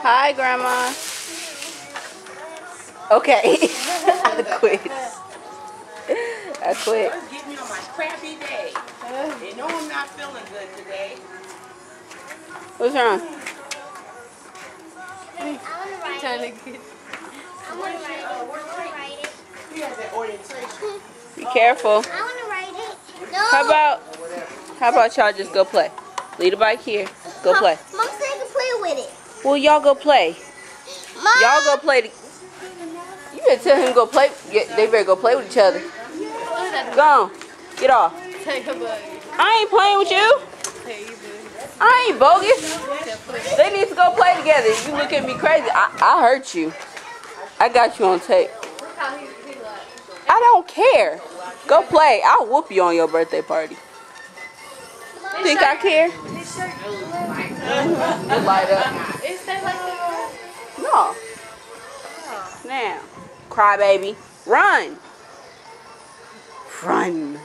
Hi, Grandma. Okay. I quit. I quit. Get me on my crappy day. They know I'm not feeling good today. What's wrong? Be careful. I want to ride it. No. How about y'all just go play? Leave the bike here. Go play. Mom said I can play with it. Well, y'all go play. Mom. Y'all go play. You better tell him to go play. They better go play with each other. Go on. Get off. I ain't playing with you. I ain't bogus. They need to go play together. You look at me crazy. I hurt you. I got you on tape. I don't care. Go play. I'll whoop you on your birthday party. Think I care? Just light up. No. Now, cry baby, run. Run.